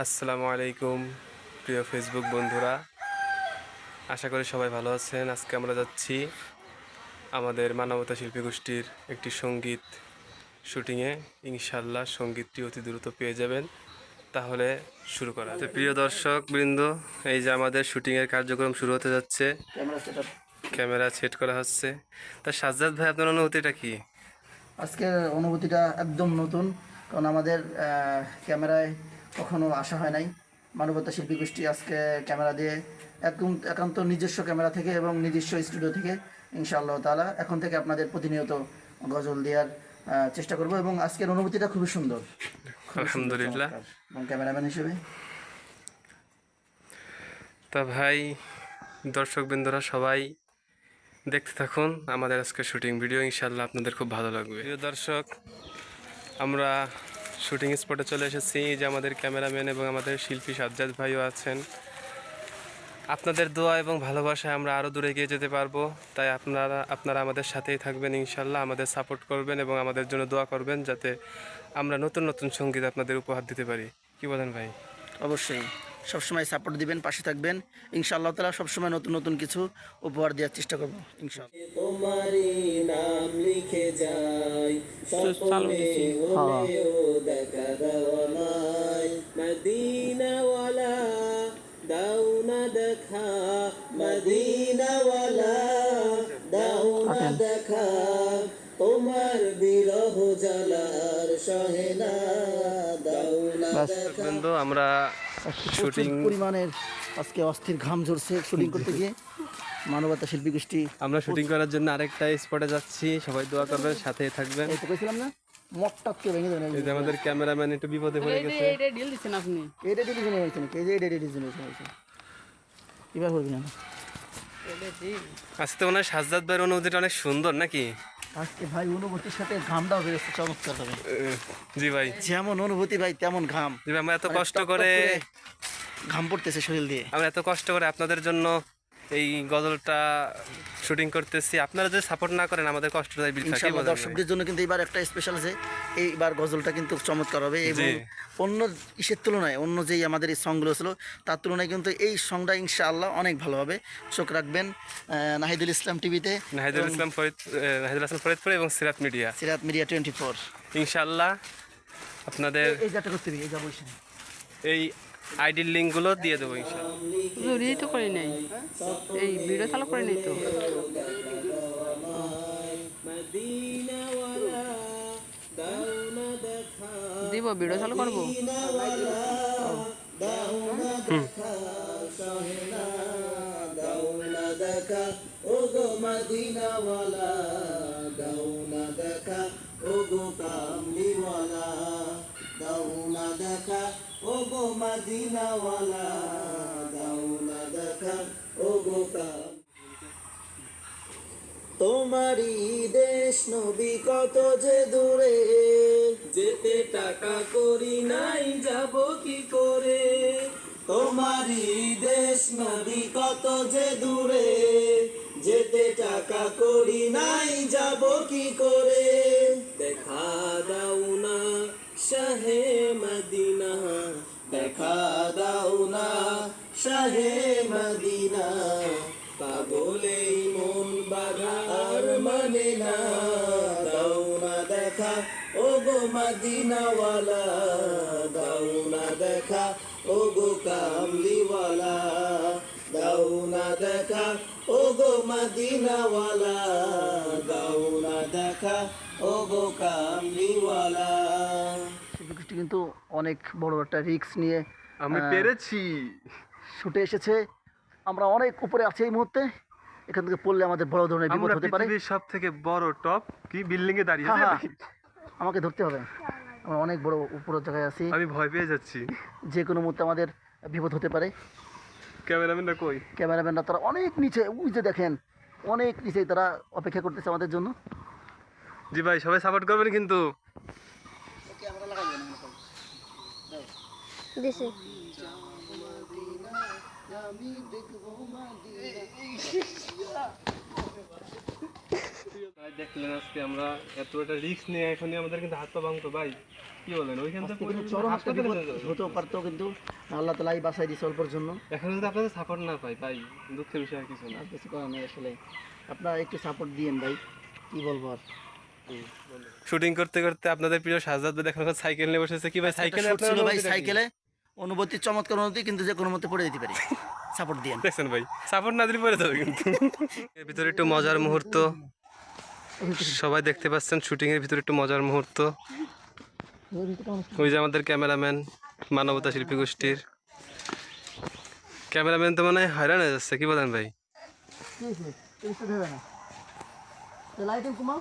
আসসালামু আলাইকুম প্রিয় ফেসবুক বন্ধুরা, আশা করি সবাই ভালো আছেন। আজকে আমরা যাচ্ছি আমাদের মানবতা শিল্পী গোষ্ঠীর একটি সঙ্গীত শুটিংয়ে। ইনশাল্লাহ সঙ্গীতটি অতি দ্রুত পেয়ে যাবেন। তাহলে শুরু করা তো প্রিয় দর্শক বৃন্দ, এই যে আমাদের শুটিংয়ের কার্যক্রম শুরু হতে যাচ্ছে। ক্যামেরা সেট করা হচ্ছে। তা সাজ্জাদ ভাই, আপনার অনুভূতিটা কি? আজকের অনুভূতিটা একদম নতুন, কারণ আমাদের ক্যামেরায় কখনো আসা হয় নাই। মানবতা শিল্পী গোষ্ঠী আজকে ক্যামেরা দিয়ে একান্ত নিজস্ব ক্যামেরা থেকে এবং নিজস্ব স্টুডিও থেকে ইনশাআল্লাহ তাআলা এখন থেকে আপনাদের প্রতিনিয়ত গজল দেওয়ার চেষ্টা করব। এবং আজকের অনুভূতিটা খুবই সুন্দর, আলহামদুলিল্লাহ। এবং ক্যামেরাম্যান হিসেবে তা ভাই, দর্শকবৃন্দরা সবাই দেখতে থাকুন আমাদের আজকে শুটিং ভিডিও। ইনশাল্লাহ আপনাদের খুব ভালো লাগবে। প্রিয় দর্শক, আমরা শুটিং স্পটে চলে এসেছি। যে আমাদের ক্যামেরাম্যান এবং আমাদের শিল্পী সাজ্জাদ ভাইও আছেন। আপনাদের দোয়া এবং ভালোবাসায় আমরা আরও দূরে এগিয়ে যেতে পারবো। তাই আপনারা আমাদের সাথেই থাকবেন ইনশাল্লাহ, আমাদের সাপোর্ট করবেন এবং আমাদের জন্য দোয়া করবেন, যাতে আমরা নতুন নতুন সঙ্গীত আপনাদের উপহার দিতে পারি। কি বলেন ভাই? অবশ্যই সবসময় সাপোর্ট দিবেন, পাশে থাকবেন। ইনশাআল্লাহ তাআলা সবসময় নতুন নতুন কিছু উপহার দেওয়ার চেষ্টা করব ইনশাআল্লাহ। তোমারই নাম লিখে যাই স্বপ্নে হলেও দেখা দেওয়া নাই। মদিনাওয়ালা দাও না দেখা, মদিনাওয়ালা দাও না দেখা, তোমার বিরহ জ্বালার সহে না, দাও না দেখা। আমরা শুটিং পরিমাণের আজকে অস্থির ঘাম ঝরছে শুটিং করতে গিয়ে। মানবতা শিল্পী গোষ্ঠী আমরা শুটিং করার জন্য আরেকটা স্পটে যাচ্ছি। সবাই দোয়া করবেন, সাথেই থাকবেন। এই তো কইছিলাম না, মটটাকে ভেঙে দেবেন। এই যে আমাদের ক্যামেরাম্যান একটু বিপদে পড়ে গেছে। এটা ডিল দিচ্ছেন আপনি, এটা ডিলিশন হয়েছে নাকি? এই যে এটা ডিলিশন হয়েছে, এবার করবি না। আজকে তো মনে হয় সাজ্জাদ ভাইয়ের অনুভূতিটা অনেক সুন্দর নাকি? আজকে ভাই অনুভূতির সাথে ঘামটাও বেরোচ্ছে চমৎকার ভাবে। জি ভাই, যেমন অনুভূতি ভাই তেমন ঘাম। জি ভাই, আমরা এত মানে কষ্ট টক টক করে ঘাম পড়তেছে শরীর দিয়ে। আমরা এত কষ্ট করে আপনাদের জন্য এই গজলটা শুটিং করতেছি। আপনারা যদি সাপোর্ট না করেন আমাদের কষ্টটাই বৃথা। কি ইনশাআল্লাহ বলেন ভাই? দর্শকদের জন্য কিন্তু এবার একটা স্পেশাল আছে। এইবার গজলটা কিন্তু চমৎকার হবে এবং জি। অন্য ইসের তুলনায়, অন্য যেই আমাদের এই সংগুলো ছিল তার তুলনায় কিন্তু এই সংটা ইনশাআল্লাহ অনেক ভালো হবে। চোখ রাখবেন নাহিদুল ইসলাম টিভিতে, নাহিদুল হাসান ফরিদপুর এবং সিরাত মিডিয়া 24। ইনশাআল্লাহ আপনাদের এই যাটা করতে হবে, এই যা বলছেন এই আইডির লিঙ্কগুলো দিয়ে দেবো ইনশাআল্লাহ। জরুরি তো করে নাই, এই ভিডিও চালু করে নাই তো। মদিনাওয়ালা দাও না দেখা, দিব ভিডিও চালু করবো। দাও না দেখা, সহে না, দাও না দেখা, ও গো মদিনাওয়ালা দাও না দেখা, ও গো কামলিওয়ালা দাও না দেখা, ও গো মদিনাওয়ালা দাও না দেখা, ও গো কাম। তোমারই দেশ নবী কত যে দূরে, যেতে টাকা করি নাই যাব কি করে। তোমারই দেশ নবী কত যে দূরে, যেতে টাকা করি নাই যাব কি করে। দেখা দাও না শাহে মদিনা, দেখা দাও না শাহে মদিনা, পাগলেই মন বাধা আর মানে না, দাও না দেখা, ও গো মদিনাওয়ালা দাও না দেখা, ও গো কামলিওয়ালা দাও না দেখা, ও গো মদিনাওয়ালা দাও না দেখা, ও গো কামলিওয়ালা। শিল্পী গোষ্ঠী কিন্তু অনেক বড় একটা রিস্ক নিয়ে আমি পেরেছি ছুটে এসেছে। আমরা অনেক উপরে আছি এই মুহূর্তে, এখান থেকে পড়লে আমাদের বড় ধরনের বিপদ হতে পারে। পৃথিবীর সবথেকে বড় টপ কি বিল্ডিং এ দাঁড়িয়ে হ্যাঁ, আছে? আমাকে ধরতে হবে, আমরা অনেক বড় উপরের জায়গায় আছি। আমি ভয় পেয়ে যাচ্ছি। যে কোনো মুহূর্তে আমাদের বিপদ হতে পারে। ক্যামেরাম্যানটা কই? ক্যামেরাম্যানরা তারা অনেক নিচে, ওই যে দেখেন অনেক নিচে তারা অপেক্ষা করতেছে আমাদের জন্য। জি ভাই, সবাই সাপোর্ট করবেন কিন্তু। দেখলেন আজকে আমরা এত একটা রিস্ক নিয়ে, এখনই আমাদের কিন্তু হাত পা ভাঙতো ভাই। কি বলেন ওইখান আজকে কিন্তু চরম একটা বিপদ হতেও পারতো, কিন্তু আল্লাহ তালাই বাঁচাই দিয়েছে অল্পর জন্য। এখন যদি আপনাদের সাপোর্ট না পাই ভাই, দুঃখের বিষয় আর কিছু না। আর কিছু করার নেই আসলে, আপনারা একটু সাপোর্ট দিয়েন ভাই, কি বলবো আর। শুটিং করতে করতে আপনাদের প্রিয় সাজ্জাদ ভাই এখন সাইকেল নিয়ে বসেছে। কি ভাই সাইকেলে একটা shoot আপনার ছিল ভাই, অনুভূতিটা কি? সাইকেলে অনুভূতি চমৎকার অনুভূতি, কিন্তু যে কোনো মতে পড়ে দিতে পারি, সাপোর্ট দিয়েন। দেখছেন ভাই, সাপোর্ট না দিলে পরে যাবে কিন্তু। এর ভিতরে একটু মজার মুহূর্ত সবাই দেখতে পাচ্ছেন, শুটিং এর ভিতরে একটু মজার মুহূর্ত। ওই যে আমাদের ক্যামেরাম্যান, মানবতা শিল্পী গোষ্ঠীর ক্যামেরাম্যান তো মানে হয় হয়রান হয়ে যাচ্ছে, কি বলেন ভাই? লাইটিং কমাও।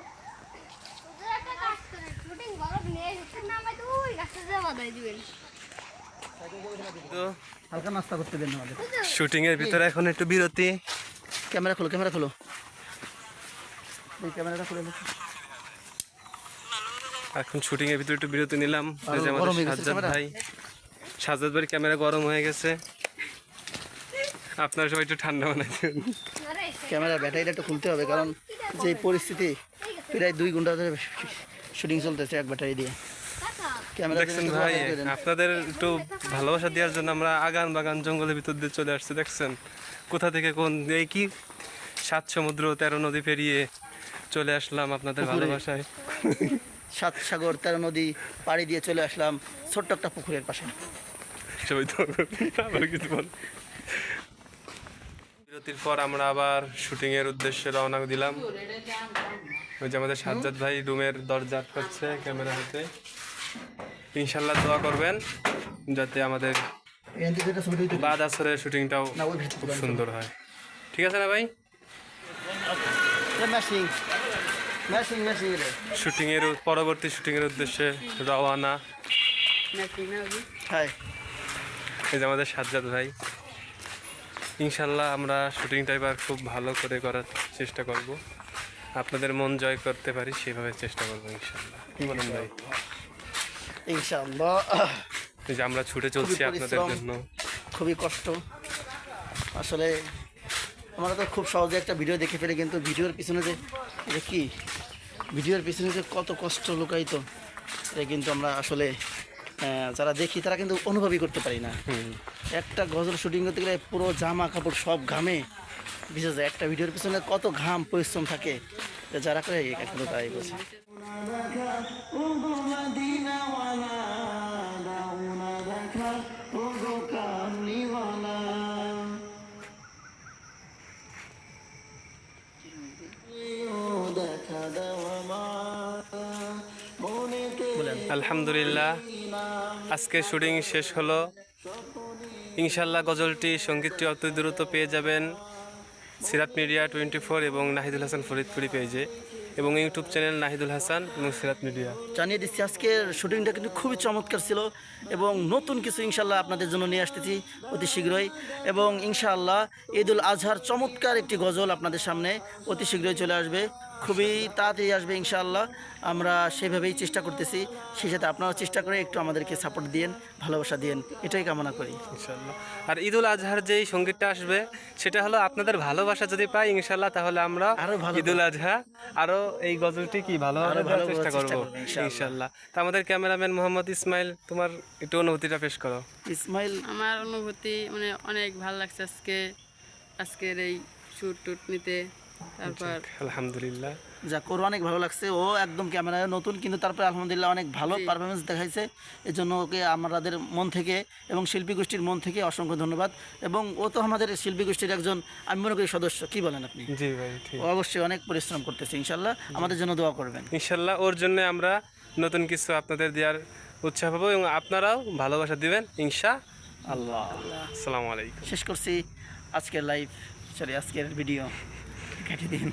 তো হালকা নাস্তা করতে দেন আমাদের। শুটিং এর ভিতরে এখন একটু বিরতি। ক্যামেরা খোলো, ক্যামেরা খোলো, এই ক্যামেরাটা খুলে দেখো। এখন শুটিং এর ভিতরে একটু বিরতি নিলাম। ওই যে গরম আমাদের হয়ে গেছে সাজ্জাদ ক্যামেরা? ভাই, সাজ্জাদ ভাইয়ের ক্যামেরা গরম হয়ে গেছে। আপনারা সবাই একটু ঠান্ডা বানাইছেন। ক্যামেরার ব্যাটারিটা একটু খুলতে হবে, কারণ যে পরিস্থিতি প্রায় 2 ঘন্টা ধরে শুটিং চলতেছে এক ব্যাটারি দিয়ে। ক্যামেরা দেখছেন ভাই, আপনাদের একটু ভালোবাসা দেওয়ার জন্য আমরা আগান বাগান জঙ্গলের ভিতর দিয়ে চলে আসছি। দেখছেন কোথা থেকে কোন এই কি 7 সমুদ্র 13 নদী পেরিয়ে চলে আসলাম আপনাদের পুকুরে। ভালোবাসায়। 7 সাগর 13 নদী পাড়ি দিয়ে চলে আসলাম ছোট্ট একটা পুকুরের পাশে। সবাই তো আবার কিছু বল। বিরতির পর আমরা আবার শুটিং এর উদ্দেশ্যে রওনা দিলাম। ওই যে আমাদের সাজ্জাদ ভাই রুমের দরজা আটকাচ্ছে ক্যামেরা হাতে। ইনশাল্লাহ দোয়া করবেন যাতে আমাদের এখান থেকে একটা ছবি তুলতে বাদ আসরের শুটিংটাও না, ওই ভিতরে খুব সুন্দর হয়। ঠিক আছে না ভাই? ম্যাশিং ম্যাশিং ম্যাশিং রে। শুটিং এর পরবর্তী শুটিং এর উদ্দেশ্যে রওনা। হাই, এই যে আমাদের সাজ্জাদ ভাই। ইনশাল্লাহ আমরা শুটিংটা এবার খুব ভালো করে করার চেষ্টা করব, আপনাদের মন জয় করতে পারি সেভাবে চেষ্টা করবো ইনশাল্লাহ। কি বলেন ভাই? ইনশাআল্লাহ। এই যে আমরা ছুটে চলছি খুবই আপনাদের পরিশ্রম। জন্য। খুবই কষ্ট আসলে। আমরা তো খুব সহজে একটা ভিডিও দেখে ফেলি, কিন্তু ভিডিওর পিছনে যে এটা কি, ভিডিওর পিছনে যে কত কষ্ট লুকায়িত, এটা কিন্তু আমরা আসলে যারা দেখি তারা কিন্তু অনুভবই করতে পারি না। একটা গজল শুটিং করতে গেলে পুরো জামা কাপড় সব ঘামে ভিজে যায়। একটা ভিডিওর পিছনে কত ঘাম পরিশ্রম থাকে, যারা করে একদম তাই বলছে। আলহামদুলিল্লাহ আজকে শুটিং শেষ হলো। ইনশাল্লাহ গজলটি সঙ্গীতটি অতি দ্রুত পেয়ে যাবেন সিরাত মিডিয়া 24 এবং নাহিদুল হাসান ফরিদপুরি পেজে এবং ইউটিউব চ্যানেল নাহিদুল হাসান এবং সিরাত মিডিয়া। জানিয়ে দিচ্ছি আজকের শুটিংটা কিন্তু খুবই চমৎকার ছিল এবং নতুন কিছু ইনশাল্লাহ আপনাদের জন্য নিয়ে আসতেছি অতি শীঘ্রই। এবং ইনশাআল্লাহ ঈদুল আজহার চমৎকার একটি গজল আপনাদের সামনে অতি শীঘ্রই চলে আসবে, খুবই তাড়াতাড়ি আসবে ইনশাআল্লাহ। আমরা সেভাবেই চেষ্টা করতেছি, সেই সাথে আপনারাও চেষ্টা করে একটু আমাদেরকে সাপোর্ট দিন, ভালোবাসা দিন, এটাই কামনা করি ইনশাল্লাহ। আর ঈদুল আজহার যেই সঙ্গীতটা আসবে সেটা হলো আপনাদের ভালোবাসা যদি পাই ইনশাল্লাহ, তাহলে আমরা আরো ভালো ঈদুল আজহা আরো এই গজলটি কি ভালোভাবে আরো দেওয়ার ভালো চেষ্টা করার চেষ্টা করবো করবো ইনশাআল্লাহ। ইনশাল্লাহ। তো আমাদের ক্যামেরাম্যান মোহাম্মদ ইসমাইল, তোমার একটু অনুভূতিটা পেশ করো। ইসমাইল। আমার অনুভূতি মানে অনেক ভালো লাগছে আজকের এই শ্যুট টুট নিতে। তারপর আলহামদুলিল্লাহ যা করো অনেক ভালো লাগছে, ও একদম ক্যামেরায় নতুন, কিন্তু তারপরে আলহামদুলিল্লাহ অনেক ভালো পারফরমেন্স দেখাইছে। এই জন্য ওকে আমাদের মন থেকে এবং শিল্পী গোষ্ঠীর মন থেকে অসংখ্য ধন্যবাদ। এবং ও তো আমাদের শিল্পী গোষ্ঠীর একজন, আমি মনে করি, সদস্য। কি বলেন আপনি? জি ভাই ঠিক। ও অবশ্যই অনেক পরিশ্রম করতেছে, ইনশাল্লাহ আমাদের জন্য দোয়া করবেন। ইনশাল্লাহ ওর জন্য আমরা নতুন কিছু আপনাদের দেওয়ার উৎসাহ পাবো এবং আপনারাও ভালোবাসা দিবেন ইনশাআল্লাহ। আসসালামু আলাইকুম। শেষ করছি আজকের লাইভ, আজকের ভিডিও কেটে দিন।